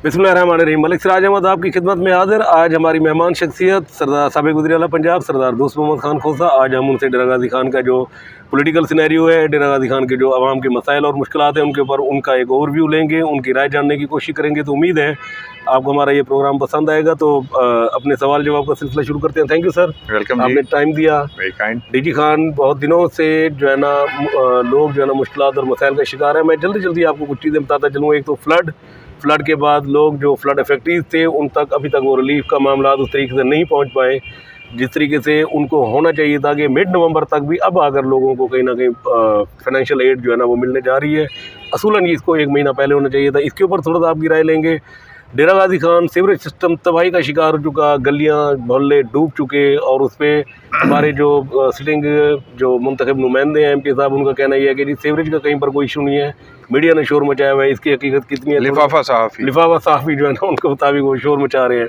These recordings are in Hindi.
बिस्मिल्लाहिर्रहमानिर्रहीम। मलिक सिराज अहमद आपकी खिदमत में हाजिर। आज हमारी मेहमान शख्सियत सरदार साबिक वज़ीर-ए-आला पंजाब सरदार दोस्त मोहम्मद खान खोसा। आज हम उनसे डेरा गाजी खान का जो पॉलिटिकल सिनेरियो है, डेरा गाजी खान के जो आवाम के मसाइल और मुश्किलात हैं उनके ऊपर उनका एक ओवरव्यू लेंगे, उनकी राय जानने की कोशिश करेंगे। तो उम्मीद है आपको हमारा ये प्रोग्राम पसंद आएगा। तो अपने सवाल जवाब का सिलसिला शुरू करते हैं। Thank you sir, welcome. आपने टाइम दिया। Very kind. डीजी खान, बहुत दिनों से जो है ना लोग जो है ना मुश्किलात और मसाइल का शिकार है। मैं जल्दी आपको कुछ चीज़ें बताता चलूँ। एक तो फ्लड के बाद लोग जो फ्लड इफेक्टीव थे उन तक अभी तक वो रिलीफ का मामला उस तरीके से नहीं पहुंच पाए जिस तरीके से उनको होना चाहिए था कि मिड नवंबर तक भी अब अगर लोगों को कहीं ना कहीं फाइनेंशियल एड जो है ना वो मिलने जा रही है। असूलन इसको 1 महीना पहले होना चाहिए था। इसके ऊपर थोड़ा सा आपकी राय लेंगे। डेरा गाजी खान सीवरेज सिस्टम तबाही का शिकार हो चुका, गलियां मोहल्ले डूब चुके और उस पर हमारे जो सिटिंग जो मुंतखब नुमाइंदे हैं MP साहब, उनका कहना यह है कि जी सीवरेज का कहीं पर कोई इशू नहीं है, मीडिया ने शोर मचाया हुआ है। इसकी हकीकत कितनी है? लिफाफा साहफी जो है ना उनके मुताबिक वो शोर मचा रहे हैं।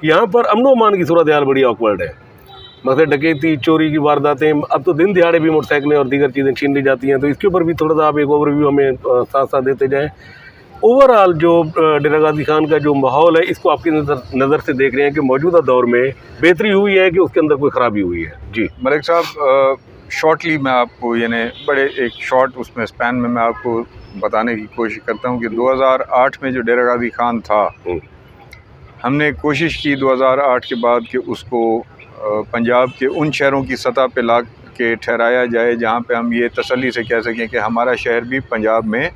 यहाँ पर अमन अमान की सूरत हाल बड़ी ऑकवर्ड है। मतलब डकैती चोरी की वारदातें, अब तो दिन दिहाड़े भी मोटरसाइकिलें और दीगर चीज़ें छीन ली जाती हैं। तो इसके ऊपर भी थोड़ा सा आप एक ओवरव्यू हमें साथ साथ देते जाएँ। ओवरऑल जो डेरा गाजी खान का जो माहौल है इसको आपकी नज़र से देख रहे हैं कि मौजूदा दौर में बेहतरी हुई है कि उसके अंदर कोई ख़राबी हुई है? जी मलिक साहब, शॉर्टली मैं आपको यानी बड़े एक शॉर्ट उसमें स्पैन में मैं आपको बताने की कोशिश करता हूँ कि 2008 में जो डेरा गाजी खान था, हमने कोशिश की 2008 के बाद कि उसको पंजाब के उन शहरों की सतह पे ला के ठहराया जाए जहाँ पे हम ये तसल्ली से कह सकें कि हमारा शहर भी पंजाब में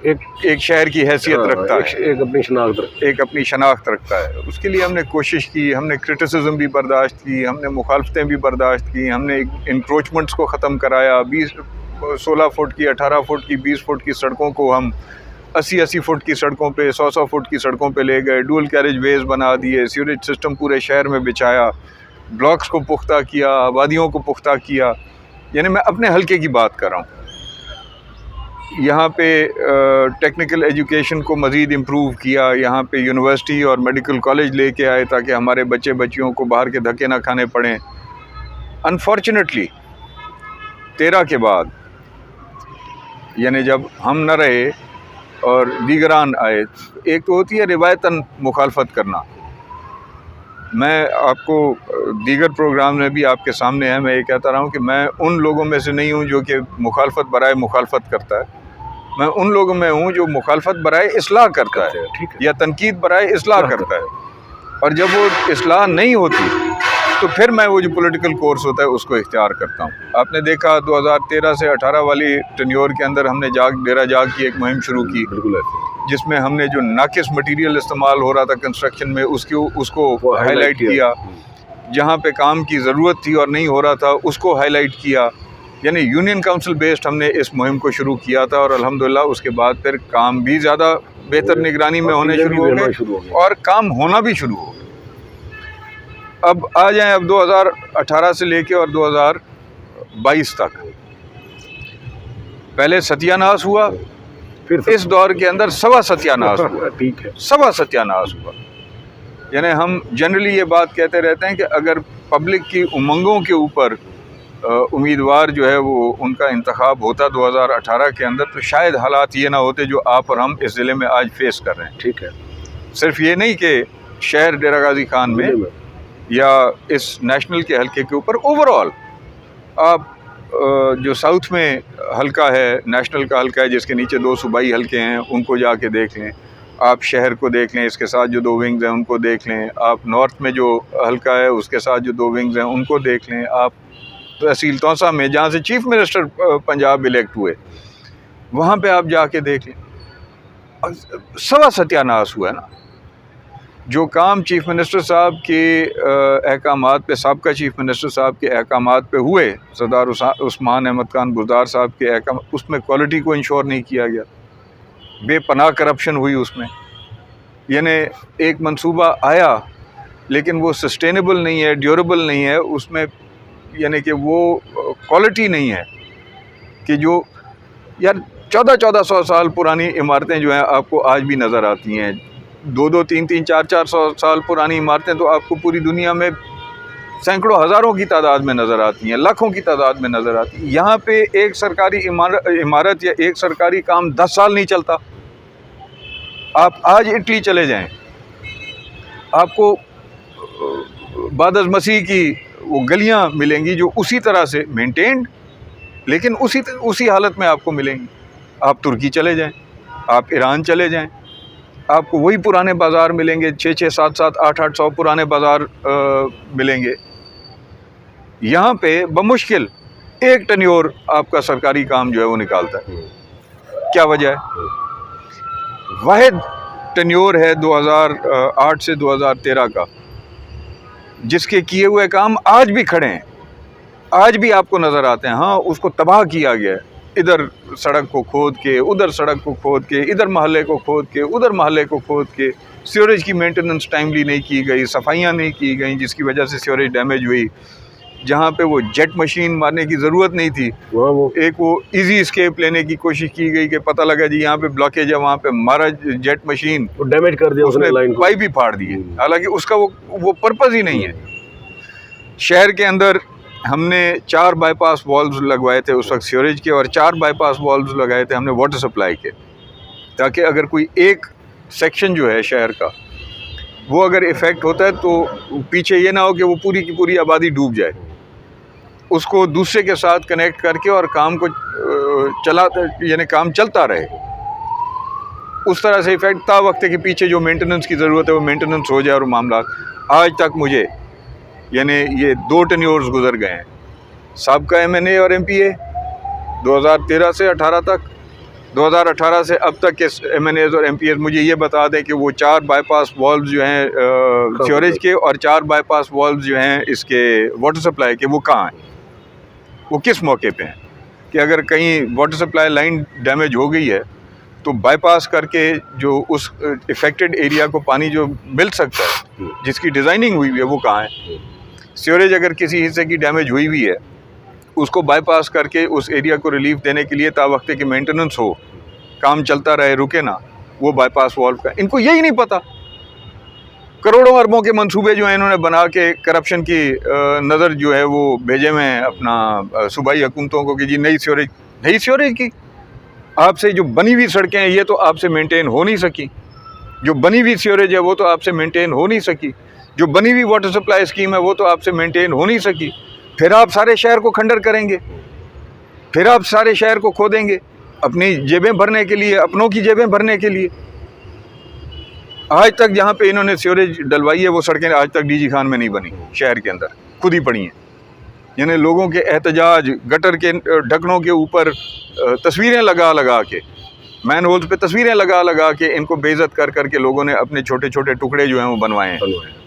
एक शहर की हैसियत रखता है, एक अपनी शनाख्त रखता है। उसके लिए हमने कोशिश की, हमने क्रिटिसिज्म भी बर्दाश्त की, हमने मुखालफतें भी बर्दाश्त की, हमने इंक्रोचमेंट्स को ख़त्म कराया। 16 फुट की, 18 फुट की, 20 फुट की सड़कों को हम 80 फुट की सड़कों पे, 100 फुट की सड़कों पे ले गए। डुअल कैरेज वेज बना दिए, सीवरेज सिस्टम पूरे शहर में बिछाया, ब्लॉक्स को पुख्ता किया, आबादियों को पुख्ता किया। यानी मैं अपने हल्के की बात कर रहा हूँ। यहाँ पे टेक्निकल एजुकेशन को मज़ीद इम्प्रूव किया, यहाँ पे यूनिवर्सिटी और मेडिकल कॉलेज लेके आए ताकि हमारे बच्चे बच्चियों को बाहर के धक्के ना खाने पड़ें। अनफॉर्चुनेटली 13 के बाद यानी जब हम न रहे और दीगरान आए, एक तो होती है रिवायतन मुखालफत करना। मैं आपको दीगर प्रोग्राम में भी आपके सामने है, मैं ये कहता रहा हूँ कि मैं उन लोगों में से नहीं हूँ जो कि मुखालफत बराए मुखालफत करता है। मैं उन लोगों में हूँ जो मुखालफत बराए इस्लाह करता है या तनकीद बराए इस्लाह करता है। और जब वो इस्लाह नहीं होती तो फिर मैं वो जो पॉलिटिकल कोर्स होता है उसको इख्तियार करता हूँ। आपने देखा 2013 से 18 वाली टेन्योर के अंदर हमने डेरा जाग की एक मुहिम शुरू की, जिसमें हमने जो नाकिस मटीरियल इस्तेमाल हो रहा था कंस्ट्रक्शन में उसको हाईलाइट किया, जहाँ पे काम की ज़रूरत थी और नहीं हो रहा था उसको हाईलाइट किया। यानी यूनियन काउंसिल बेस्ड हमने इस मुहिम को शुरू किया था और अल्हम्दुलिल्लाह उसके बाद फिर काम भी ज़्यादा बेहतर निगरानी में होने शुरू हो गए और काम होना भी शुरू हो गया। अब आ जाएं, अब 2018 से लेके और 2022 तक पहले सत्यानाश हुआ, फिर इस दौर के अंदर सवा सत्यानाश हुआ। ठीक है, सवा सत्यानाश हुआ। यानी हम जनरली ये बात कहते रहते हैं कि अगर पब्लिक की उमंगों के ऊपर उम्मीदवार जो है वो उनका इंतखाब होता 2018 के अंदर, तो शायद हालात ये ना होते जो आप और हम इस ज़िले में आज फेस कर रहे हैं। ठीक है, सिर्फ ये नहीं कि शहर डेरा गाजी खान में या इस नेशनल के हल्के के ऊपर, ओवरऑल आप जो साउथ में हल्का है, नेशनल का हल्का है जिसके नीचे 2 सूबाई हल्के हैं, उनको जाके देख लें। आप शहर को देख लें, इसके साथ जो 2 विंग्स हैं उनको देख लें। आप नॉर्थ में जो हल्का है उसके साथ जो 2 विंग्स हैं उनको देख लें। आप तहसील तौसा में जहाँ से चीफ मिनिस्टर पंजाब इलेक्ट हुए वहाँ पे आप जाके देख लें। सवा सत्यानाश हुआ है ना। जो काम चीफ मिनिस्टर साहब के अहकामात पे, साबका चीफ मिनिस्टर साहब के अहकामात पे हुए, सरदार उस्मान अहमद खान बुज़दार साहब के अहकाम, उसमें क्वालिटी को इंश्योर नहीं किया गया। बेपनाह करप्शन हुई उसमें। यानी एक मंसूबा आया लेकिन वो सस्टेनेबल नहीं है, ड्यूरेबल नहीं है, उसमें यानी कि वो क्वालिटी नहीं है कि जो यार 1400 साल पुरानी इमारतें जो हैं आपको आज भी नज़र आती हैं। 2-2, 3-3, 400 साल पुरानी इमारतें तो आपको पूरी दुनिया में सैकड़ों हज़ारों की तादाद में नज़र आती हैं, लाखों की तादाद में नज़र आती हैं। यहाँ पे एक सरकारी इमारत या एक सरकारी काम 10 साल नहीं चलता। आप आज इटली चले जाएं, आपको बादल मसीह की वो गलियां मिलेंगी जो उसी तरह से मेंटेन्ड, लेकिन उसी हालत में आपको मिलेंगी। आप तुर्की चले जाएं, आप ईरान चले जाएं, आपको वही पुराने बाज़ार मिलेंगे, 6-6, 7-7, 8-8 सौ पुराने बाज़ार मिलेंगे। यहाँ पे बमुश्किल 1 टन्योर आपका सरकारी काम जो है वो निकालता है। क्या वजह है? वाहिद टन्योर है 2008 से 2013 का, जिसके किए हुए काम आज भी खड़े हैं, आज भी आपको नज़र आते हैं। हाँ, उसको तबाह किया गया है, इधर सड़क को खोद के, उधर सड़क को खोद के, इधर महल्ले को खोद के, उधर महल्ले को खोद के। सीवरेज की मेंटेनेंस टाइमली नहीं की गई, सफाइयाँ नहीं की गई, जिसकी वजह से सीवरेज डैमेज हुई। जहाँ पे वो जेट मशीन मारने की ज़रूरत नहीं थी, एक वो इजी स्केप लेने की कोशिश की गई कि पता लगा जी यहाँ पे ब्लॉकेज है, वहाँ पे मारा जेट मशीन, वो डैमेज कर दिया, उसने लाइन को, पाइप भी फाड़ दी है। हालांकि उसका वो पर्पज़ ही नहीं है। शहर के अंदर हमने 4 बाईपास वॉल्व्स लगवाए थे उस वक्त सीवरेज के, और 4 बाईपास वॉल्व्स लगाए थे हमने वाटर सप्लाई के, ताकि अगर कोई एक सेक्शन जो है शहर का वो अगर इफ़ेक्ट होता है तो पीछे ये ना हो कि वो पूरी की पूरी आबादी डूब जाए, उसको दूसरे के साथ कनेक्ट करके और काम को यानी काम चलता रहे। उस तरह से इफ़ेक्ट ता वक्त के पीछे जो मेंटेनेंस की ज़रूरत है वो मेंटेनेंस हो जाए। और मामला आज तक मुझे यानी ये 2 टन्योर्स गुजर गए हैं, साबका MNA और MPA 2013 से 18 तक, 2018 से अब तक के MNAs और MPAs मुझे ये बता दें कि वो 4 बाईपास वॉल्व्स जो हैं सीवरेज के और 4 बाईपास वॉल्व्स जो हैं इसके वाटर सप्लाई के, वो कहाँ हैं, वो किस मौके पे हैं। कि अगर कहीं वाटर सप्लाई लाइन डैमेज हो गई है तो बाईपास करके जो उस इफ़ेक्टेड एरिया को पानी जो मिल सकता है, जिसकी डिज़ाइनिंग हुई हुई है, वो कहाँ है। सीवरेज अगर किसी हिस्से की डैमेज हुई हुई है, उसको बाईपास करके उस एरिया को रिलीफ देने के लिए तावक्ते की मेंटेनेंस हो, काम चलता रहे, रुके ना, वो बाईपास वॉल्व का। इनको यही नहीं पता। करोड़ों अरबों के मंसूबे जो हैं इन्होंने बना के करप्शन की नज़र जो है वो भेजे हुए हैं अपना सूबाई हुकूमतों को कि जी नई सीवरेज की आपसे जो बनी हुई सड़कें हैं ये तो आपसे मेंटेन हो नहीं सकी, जो बनी हुई सीवरेज है वो तो आपसे मेंटेन हो नहीं सकी, जो बनी हुई वाटर सप्लाई स्कीम है वो तो आपसे मेंटेन हो नहीं सकी। फिर आप सारे शहर को खंडर करेंगे, फिर आप सारे शहर को खोदेंगे अपनी जेबें भरने के लिए, अपनों की जेबें भरने के लिए। आज तक जहाँ पे इन्होंने सीवरेज डलवाई है वो सड़कें आज तक डीजी खान में नहीं बनी, शहर के अंदर खुद ही पड़ी हैं। यानी लोगों के एहतजाज, गटर के ढक्कनों के ऊपर तस्वीरें लगा के, मैन होल्स पे तस्वीरें लगा के इनको बेइज्जत कर करके लोगों ने अपने छोटे छोटे टुकड़े जो हैं वो बनवाए हैं।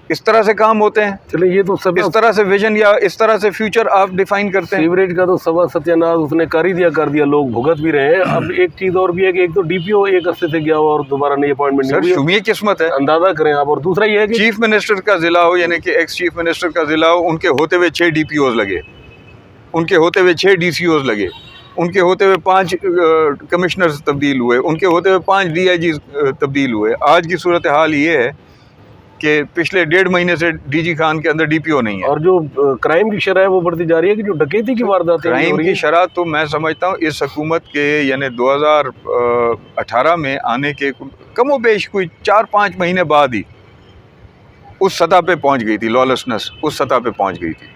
इस तरह से काम होते हैं। चलिए, ये तो सब इस तरह से विजन या इस तरह से फ्यूचर आप डिफाइन करते हैं। सीवरेज का तो सवा सत्यानाश उसने कर ही दिया, लोग भुगत भी रहे हैं। अब एक चीज और भी है कि एक तो DPO एक हफ्ते से गया हुआ और दोबारा नई अपॉइंटमेंट नहीं हुई। शुमी किस्मत है, अंदाजा करें आप। और दूसरा ये है कि चीफ मिनिस्टर का जिला हो, यानी कि एक्स चीफ मिनिस्टर का जिला हो, उनके होते हुए 6 DPOs लगे, उनके होते हुए 6 DCOs लगे, उनके होते हुए 5 कमिश्नर्स तब्दील हुए, उनके होते हुए 5 DIGs तब्दील हुए। आज की सूरत हाल ये है कि पिछले 1.5 महीने से डीजी खान के अंदर DPO नहीं है। और जो क्राइम की शरह है वो बढ़ती जा रही है कि जो डकैती की वारदातें, क्राइम की शरह तो मैं समझता हूँ इस हुकूमत के यानी 2018 में आने के कमोबेश कोई 4-5 महीने बाद ही उस सतह पे पहुँच गई थी, लॉलेसनेस उस सतह पे पहुँच गई थी।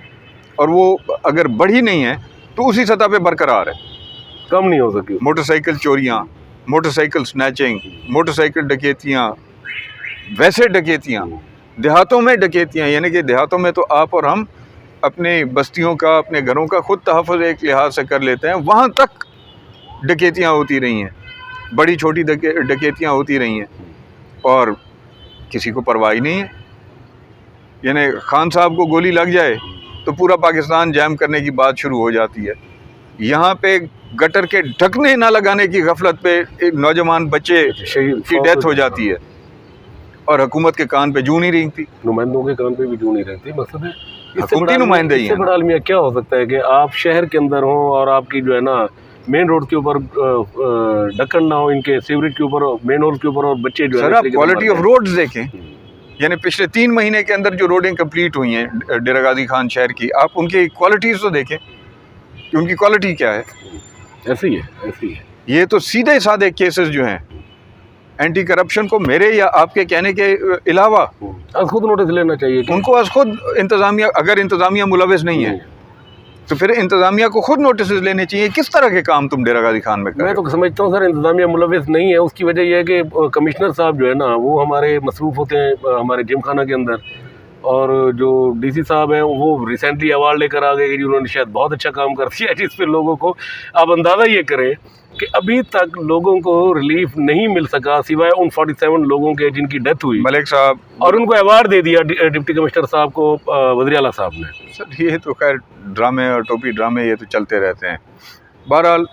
और वो अगर बढ़ी नहीं है तो उसी सतह पे बरकरार है, कम नहीं हो सकी। मोटरसाइकिल चोरियाँ, मोटरसाइकिल स्नैचिंग, मोटरसाइकिल डकैतियाँ, वैसे डकैतियाँ, देहातों में डकैतियाँ, यानी कि देहातों में तो आप और हम अपने बस्तियों का, अपने घरों का खुद तहफ़्फ़ुज़ एक लिहाज से कर लेते हैं, वहाँ तक डकैतियाँ होती रही हैं, बड़ी छोटी डकैतियाँ होती रही हैं और किसी को परवाह नहीं है। यानी खान साहब को गोली लग जाए तो पूरा पाकिस्तान जैम करने की बात शुरू हो जाती है। यहाँ पे गटर के ढकने ना लगाने की गफलत पे एक नौजवान बच्चे की डेथ हो जाती है और हुकूमत के कान पे जू नहीं रेंगती, नुमाइंदों के कान पे भी जू नहीं रेंगती। मकसद है हुकूमती नुमाइंदे ही हैं। इससे बड़ा अलमिया क्या हो सकता है कि आप शहर के अंदर हो और आपकी जो है ना मेन रोड के ऊपर ढक्कन ना हो, इनके सीवरेज के ऊपर, मेन रोड के ऊपर, और बच्चे जो है आप क्वालिटी ऑफ रोड्स देखें। यानी पिछले 3 महीने के अंदर जो रोडें कंप्लीट हुई हैं डेरा गाजी खान शहर की, आप उनकी क्वालिटीज़ तो देखें कि उनकी क्वालिटी क्या है। ऐसी है। ये तो सीधे साधे केसेस जो हैं एंटी करप्शन को मेरे या आपके कहने के अलावा आज खुद नोटिस लेना चाहिए कि उनको आज खुद इंतज़ामिया, अगर इंतज़ामिया मुलविस नहीं है तो फिर इंतज़ामिया को खुद नोटिस लेने चाहिए। किस तरह के काम तुम डेरा गाजी खान में कर मैं तो समझता हूँ सर इंतज़ामिया मुलविस नहीं है। उसकी वजह यह है कि कमिश्नर साहब जो है ना वो हमारे मसरूफ़ होते हैं हमारे जिम खाना के अंदर, और जो डीसी साहब हैं वो रिसेंटली अवार्ड लेकर आ गए कि उन्होंने शायद बहुत अच्छा काम कर दिया, जिस पे लोगों को आप अंदाज़ा ये करें कि अभी तक लोगों को रिलीफ नहीं मिल सका सिवाय उन 47 लोगों के जिनकी डेथ हुई। मलिक साहब, और उनको अवार्ड दे दिया डिप्टी कमिश्नर साहब को वज़ीर आला साहब ने। सर ये तो खैर ड्रामे और टोपी ड्रामे ये तो चलते रहते हैं। बहरहाल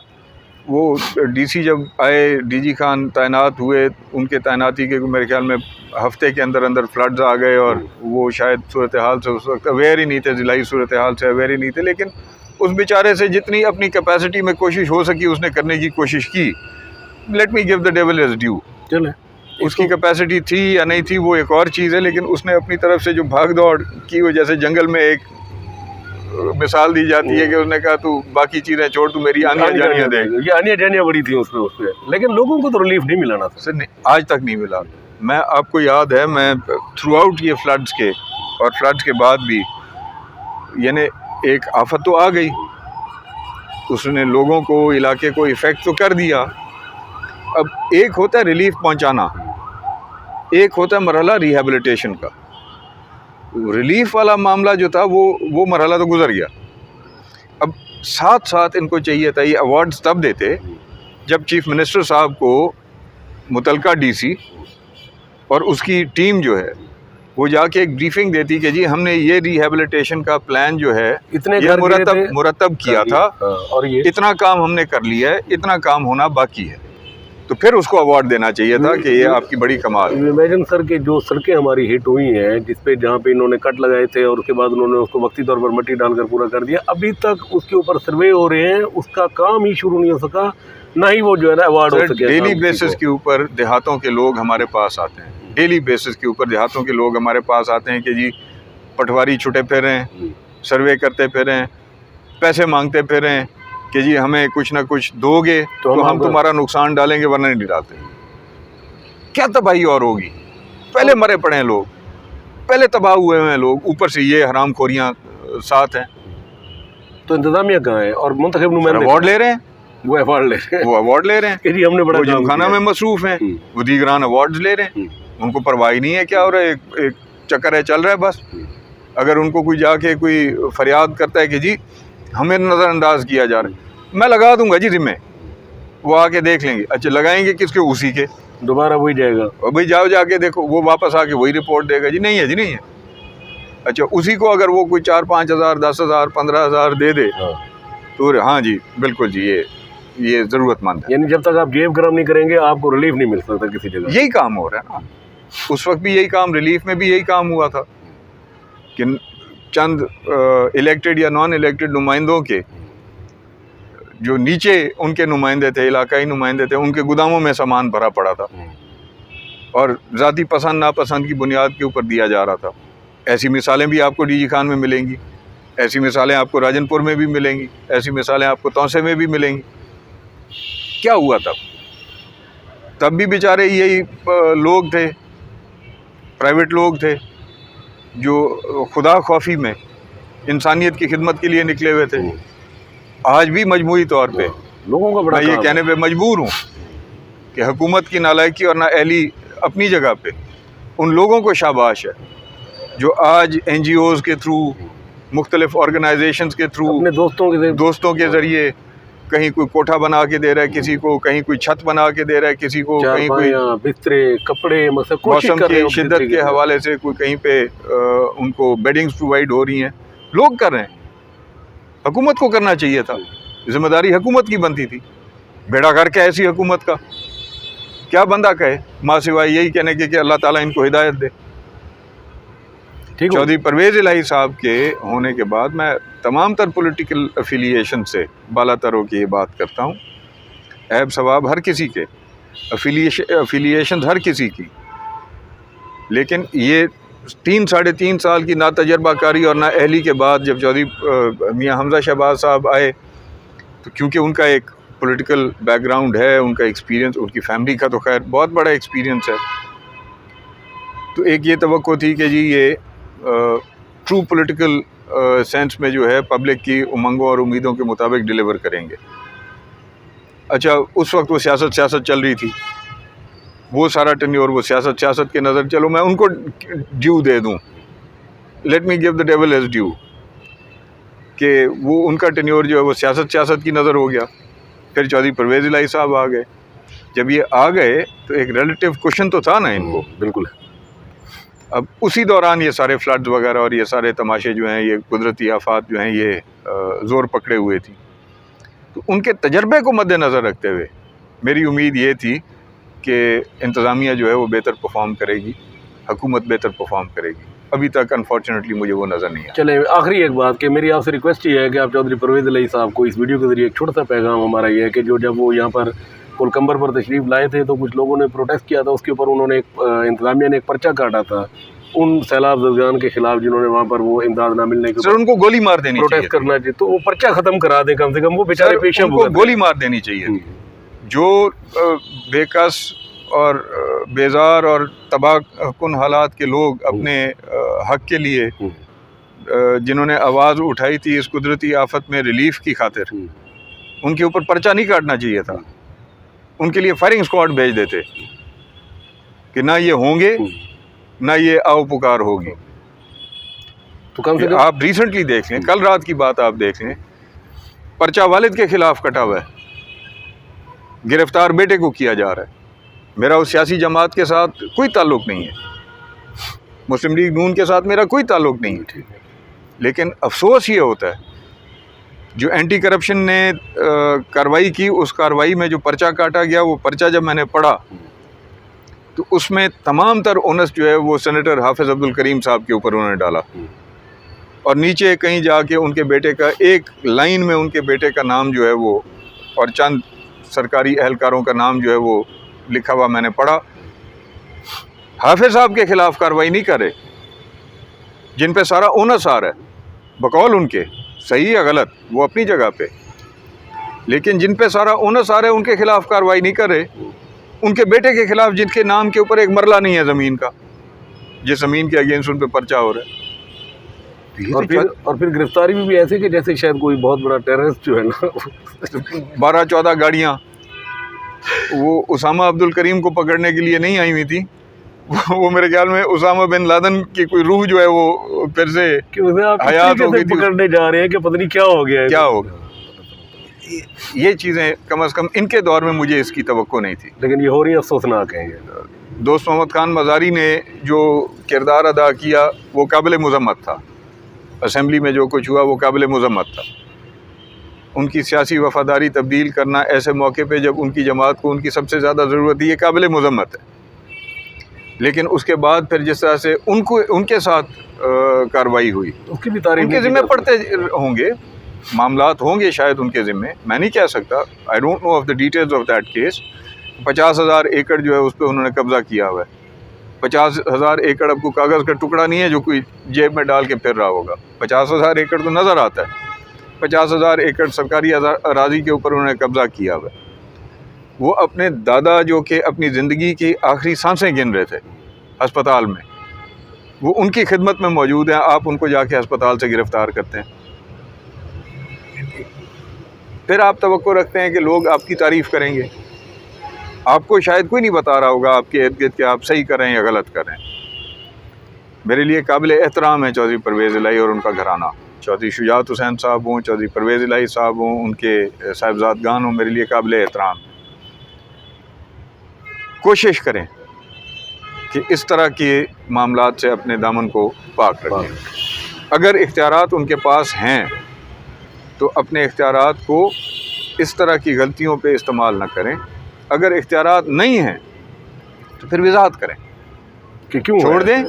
वो डीसी जब आए, डीजी खान तैनात हुए, उनके तैनाती के मेरे ख्याल में हफ्ते के अंदर अंदर फ्लड्स आ गए और वो शायद सूरत हाल से उस वक्त अवेयर ही नहीं थे, ज़िलाई सूरत हाल से अवेयर ही नहीं थे। लेकिन उस बेचारे से जितनी अपनी कैपेसिटी में कोशिश हो सकी उसने करने की कोशिश की। Let me give the devil his due. चले उसकी कैपेसिटी थी या नहीं थी वो एक और चीज़ है, लेकिन उसने अपनी तरफ से जो भाग दौड़ की वो जैसे जंगल में एक मिसाल दी जाती है कि उसने कहा तू बाकी चीज़ें छोड़, तू मेरी आनिया जानियाँ दे। ये आनिया जानियाँ बड़ी थी उस पे, लेकिन लोगों को तो रिलीफ नहीं मिला ना सर। नहीं, आज तक नहीं मिला। मैं आपको याद है मैं थ्रू आउट ये फ्लड्स के और फ्लड्स के बाद भी यानी एक आफत तो आ गई, उसने लोगों को, इलाके को इफ़ेक्ट तो कर दिया। अब एक होता है रिलीफ पहुंचाना, एक होता है मरहला रिहैबिलिटेशन का। रिलीफ वाला मामला जो था वो मरहला तो गुजर गया। अब साथ साथ इनको चाहिए था, ये अवार्ड्स तब देते जब चीफ मिनिस्टर साहब को मुतलका डीसी और उसकी टीम जो है वो जाके एक ब्रीफिंग देती कि जी हमने ये रिहैबिलिटेशन का प्लान जो है इतने ये मुरतब किया था और ये इतना काम हमने कर लिया है, इतना काम होना बाकी है, तो फिर उसको अवार्ड देना चाहिए था कि ये आपकी बड़ी कमाल। इमेजिन सर के जो सड़कें हमारी हिट हुई हैं जिसपे जहाँ पे इन्होंने कट लगाए थे और उसके बाद उन्होंने उसको वक्ती तौर पर मिट्टी डालकर पूरा कर दिया, अभी तक उसके ऊपर सर्वे हो रहे हैं, उसका काम ही शुरू नहीं हो सका, ना ही वो जो है ना अवार्ड हो सके। डेली बेसिस के ऊपर देहातों के लोग हमारे पास आते हैं, डेली बेसिस के ऊपर देहातों के लोग हमारे पास आते हैं कि जी पटवारी छुटे फिर रहे हैं, सर्वे करते फिर रहे हैं, पैसे मांगते फिर रहे हैं कि जी हमें कुछ ना कुछ दोगे तो हम तुम्हारा नुकसान डालेंगे वरना नहीं डालते। क्या तबाही और होगी? पहले मरे पड़े हैं लोग, पहले तबाह हुए हैं लोग, ऊपर से ये हरामखोरियां साथ हैं। तो इंतजामिया कहाँ है और मुंतखब नुमाइंदे अवार्ड ले रहे हैं, वो अवार्ड ले रहे हैं, वो अवार्ड ले रहे हैं कि जी हमने बड़ा काम जिमखाना किया। में मसरूफ हैं, वो दीगरान अवार्ड्स ले रहे हैं, उनको परवाह ही नहीं है क्या हो रहा है, एक चक्कर है चल रहा है बस। अगर उनको कोई जाके कोई फरियाद करता है कि जी हमें नज़रअंदाज किया जा रहा है, मैं लगा दूंगा जी जिम्मे, वो आके देख लेंगे। अच्छा लगाएंगे किसके? उसी के, दोबारा वही जाएगा और भाई जाओ जाके देखो, वो वापस आके वही रिपोर्ट देगा जी नहीं है जी नहीं है। अच्छा उसी को अगर वो कोई 4-5 हज़ार 10 हज़ार 15 हज़ार दे दे तो हाँ जी बिल्कुल जी ये ज़रूरतमंद है। यानी जब तक आप जेब गर्म नहीं करेंगे आपको रिलीफ नहीं मिल सकता किसी जगह। यही काम हो रहा है ना, उस वक्त भी यही काम, रिलीफ में भी यही काम हुआ था कि चंद इलेक्टेड या नॉन इलेक्टेड नुमाइंदों के जो नीचे उनके नुमाइंदे थे, इलाकाई नुमाइंदे थे, उनके गोदामों में सामान भरा पड़ा था और ज़ाती पसंद नापसंद की बुनियाद के ऊपर दिया जा रहा था। ऐसी मिसालें भी आपको डीजी खान में मिलेंगी, ऐसी मिसालें आपको राजनपुर में भी मिलेंगी, ऐसी मिसालें आपको तौसे में भी मिलेंगी। क्या हुआ तब भी बेचारे यही लोग थे, प्राइवेट लोग थे जो खुदा खौफी में इंसानियत की खिदमत के लिए निकले हुए थे। आज भी मजमूई तौर पे लोगों का बड़ा मैं ये कहने पे मजबूर हूँ कि हुकूमत की नालायकी और नाअहली अपनी जगह पे, उन लोगों को शाबाश है जो आज NGOs के थ्रू, मुख्तलिफ ऑर्गेनाइजेशंस के थ्रू, अपने दोस्तों के ज़रिए कहीं कोई कोठा बना के दे रहा है किसी को, कहीं कोई छत बना के दे रहा है किसी को, कहीं कोई बिस्तरे कपड़े, मौसम की शिद्दत के हवाले से कोई कहीं पे उनको बेडिंग्स प्रोवाइड हो रही हैं, लोग कर रहे हैं। हुकूमत को करना चाहिए था, जिम्मेदारी हुकूमत की बनती थी। बेड़ा गर्क है ऐसी हुकूमत का, क्या बंदा कहे माँ सिवाय यही कहने के कि अल्लाह ताला इनको हिदायत दे। चौधरी परवेज़ इलाही साहब के होने के बाद मैं तमाम तर पॉलिटिकल अफिलिएशन से बालातर हो के ये बात करता हूँ, ऐब सवाब हर किसी के, अफिलिएशन हर किसी की, लेकिन ये 3-3.5 साल की ना तजर्बाकारी और नाअहली के बाद जब चौधरी मियाँ हमज़ा शहबाज साहब आए तो क्योंकि उनका एक पॉलिटिकल बैकग्राउंड है, उनका एक्सपीरियंस, उनकी फैमिली का तो खैर बहुत बड़ा एक्सपीरियंस है। तो एक ये तवक्को थी कि जी ये ट्रू पॉलिटिकल सेंस में जो है पब्लिक की उमंगों और उम्मीदों के मुताबिक डिलीवर करेंगे। अच्छा, उस वक्त वो सियासत चल रही थी, वो सारा टेन्योर वो सियासत के नज़र, चलो मैं उनको ड्यू दे दूं, let me give the devil his due, कि वो उनका टेन्योर जो है वो सियासत की नज़र हो गया। फिर चौधरी परवेज़ इलाही साहब आ गए। जब ये आ गए तो एक रिलेटिव क्वेश्चन तो था ना इनको। बिल्कुल। अब उसी दौरान ये सारे फ्लड्स वगैरह और ये सारे तमाशे जो हैं, ये कुदरती आफात जो हैं, ये ज़ोर पकड़े हुए थी। तो उनके तजर्बे को मद्देनज़र रखते हुए मेरी उम्मीद ये थी कि इंतज़ामिया जो है वो बेहतर परफॉर्म करेगी, हुकूमत बेहतर परफॉर्म करेगी। अभी तक अनफॉर्चुनेटली मुझे वो नज़र नहीं आया। चले, आखिरी एक बात कि मेरी आपसे रिक्वेस्ट ये है कि आप चौधरी परवेज़ इलाही साहब को इस वीडियो के ज़रिए एक छोटा सा पैगाम हमारा ये है कि जो जब वो यहाँ पर कोलकम्बर पर तशरीफ़ लाए थे तो कुछ लोगों ने प्रोटेस्ट किया था, उसके ऊपर उन्होंने इंतज़ामिया ने एक पर्चा काटा था उन सैलाब ज़दगान के खिलाफ जिन्होंने वहाँ पर वो इमदाद ना मिलने के सर उनको गोली मार देनी चाहिए, प्रोटेस्ट करना चाहिए। तो वो पर्चा ख़त्म करा दे, कम से कम वो बेचारे पेशा उनको गोली मार देनी चाहिए। जो बेकस और बेजार और तबाह कुन हालात के लोग अपने हक के लिए जिन्होंने आवाज़ उठाई थी इस कुदरती आफत में रिलीफ की खातिर, उनके ऊपर पर्चा नहीं काटना चाहिए था। उनके लिए फायरिंग स्क्वाड भेज देते कि ना ये होंगे ना ये आओ पुकार होगी। तो कम से कम आप रिसेंटली देख लें, कल रात की बात आप देख लें, पर्चा वालिद के खिलाफ कटा हुआ है, गिरफ्तार बेटे को किया जा रहा है। मेरा उस सियासी जमात के साथ कोई ताल्लुक़ नहीं है, मुस्लिम लीग नून के साथ मेरा कोई ताल्लुक़ नहीं है, लेकिन अफसोस ये होता है जो एंटी करप्शन ने कार्रवाई की, उस कार्रवाई में जो पर्चा काटा गया, वो पर्चा जब मैंने पढ़ा तो उसमें तमाम तर ओनस जो है वो सेनेटर हाफिज़ अब्दुल करीम साहब के ऊपर उन्होंने डाला, और नीचे कहीं जाके उनके बेटे का एक लाइन में उनके बेटे का नाम जो है वो और चंद सरकारी एहलकारों का नाम जो है वो लिखा हुआ मैंने पढ़ा। हाफिज़ साहब के ख़िलाफ़ कार्रवाई नहीं करे जिन पे सारा ओनस आ रहा है, बकौल उनके सही या गलत वो अपनी जगह पे, लेकिन जिन पे सारा ओनस आ रहा है उनके खिलाफ कार्रवाई नहीं कर रहे। उनके बेटे के खिलाफ जिनके नाम के ऊपर एक मरला नहीं है ज़मीन का, जिस ज़मीन के अगेंस्ट उन पे पर्चा हो रहा है। और फिर गिरफ्तारी भी ऐसे कि जैसे शायद कोई बहुत बड़ा टेररिस्ट जो है ना 12-14 गाड़ियाँ वो उसामा अब्दुल करीम को पकड़ने के लिए नहीं आई हुई थी, वो मेरे ख्याल में उसामा बिन लादेन की कोई रूह जो है वो फिर से हयात हो गई थी, पकड़ने जा रहे हैं कि पता नहीं क्या हो गया है, क्या होगा। ये चीज़ें कम अज़ कम इनके दौर में मुझे इसकी तवक्को नहीं थी, लेकिन ये हो रही है, अफसोसनाक है। दोस्त मोहम्मद खान मज़ारी ने जो किरदार अदा किया वो काबिल मज़म्मत था, असम्बली में जो कुछ हुआ वो काबिल मज़म्मत था। उनकी सियासी वफ़ादारी तब्दील करना ऐसे मौके पे जब उनकी जमात को उनकी सबसे ज़्यादा ज़रूरत है, ये काबिल मज़म्मत है। लेकिन उसके बाद फिर जिस तरह से उनके साथ कार्रवाई हुई, उसकी भी तारीफ उनके ज़िम्मे पड़ते होंगे, मामलात होंगे शायद उनके ज़िम्मे, मैं नहीं कह सकता, I don't know of the details of that case. 50,000 एकड़ जो है उस पर उन्होंने कब्ज़ा किया हुआ है। 50,000 एकड़ अब कोई कागज़ का टुकड़ा नहीं है जो कोई जेब में डाल के फिर रहा होगा। 50,000 एकड़ तो नज़र आता है। 50,000 एकड़ सरकारी अराज़ी के ऊपर उन्होंने कब्ज़ा किया हुआ है। वो अपने दादा जो कि अपनी ज़िंदगी की आखिरी सांसें गिन रहे थे अस्पताल में, वो उनकी खिदमत में मौजूद हैं, आप उनको जाके अस्पताल से गिरफ़्तार करते हैं। फिर आप तवक्को रखते हैं कि लोग आपकी तारीफ़ करेंगे। आपको शायद कोई नहीं बता रहा होगा आपके इर्द गिर्द कि आप सही कर रहे हैं या गलत कर रहे हैं। मेरे लिए काबिल एहतराम है चौधरी परवेज़ इलाही और उनका घराना, चौधरी शुजात हुसैन साहब हों, चौधरी परवेज़ इलाही साहब हों, उनके साहिबजादगान हों, मेरे लिए काबिल एहतराम। कोशिश करें कि इस तरह के मामलात से अपने दामन को पाक रखें। अगर इख्तियारात उनके पास हैं तो अपने इख्तियारात को इस तरह की गलतियों पे इस्तेमाल न करें। अगर इख्तियारात नहीं हैं तो फिर वजाहत करें कि क्यों छोड़ दें,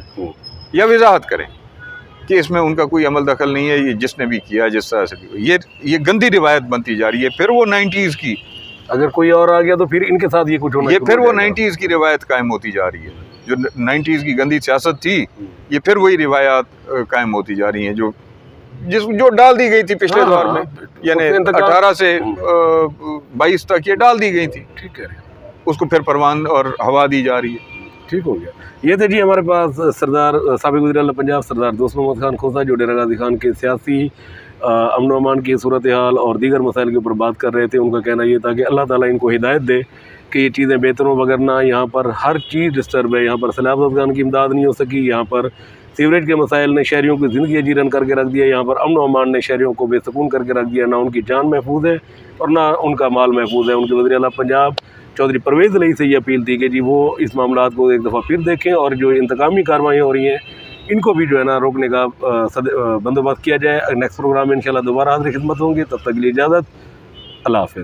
या वजाहत करें कि इसमें उनका कोई अमल दखल नहीं है, ये जिसने भी किया जिस तरह से भी, ये गंदी रिवायत बनती जा रही है। फिर वो 90s की, अगर कोई और आ गया तो फिर इनके साथ ये कुछ होना, ये फिर वो 90s की रिवायत कायम होती जा रही है। जो 90s की गंदी सियासत थी, ये फिर वही रिवायात कायम होती जा रही हैं जो जो डाल दी गई थी पिछले हाँ, दौर हाँ, में, यानी उससे इंतकाल- 18 से 22 तक ये डाल दी गई थी, ठीक है, उसको फिर परवान और हवा दी जा रही है। ठीक हो गया। ये थे जी हमारे पास सरदार साबिक वज़ीर-ए-आला पंजाब सरदार दोस्त मोहम्मद खान खोसा, जो डेरा गाजी खान के सियासी अमन अमान की सूरत हाल और दीगर मसाइल के ऊपर बात कर रहे थे। उनका कहना ये था कि अल्लाह ताला इनको हिदायत दे कि ये चीज़ें बेहतर हों, वगरना यहाँ पर हर चीज़ डिस्टर्ब है। यहाँ पर सैलाब अफगान की इमदाद नहीं हो सकी, यहाँ पर सीवरेज के मसाइल ने शहरियों की ज़िंदगी अजीरन करके रख दिया, यहाँ पर अमन अमान ने शहरियों को बेसकून करके रख दिया। ना उनकी जान महफूज है और ना उनका माल महफूज है। उनके वज़ीर-ए-आला पंजाब चौधरी परवेज़ इलाही से ये अपील थी कि जी वो इस मामलात को एक दफ़ा फिर देखें और जो इंतकामी कार्रवाई हो रही हैं इनको भी जो है ना रोकने का बंदोबस्त किया जाए। नेक्स्ट प्रोग्राम में इंशाल्लाह दोबारा हाज़िर खिदमत होंगे, तब तक के लिए इजाज़त, अल्लाह हाफ़िज़।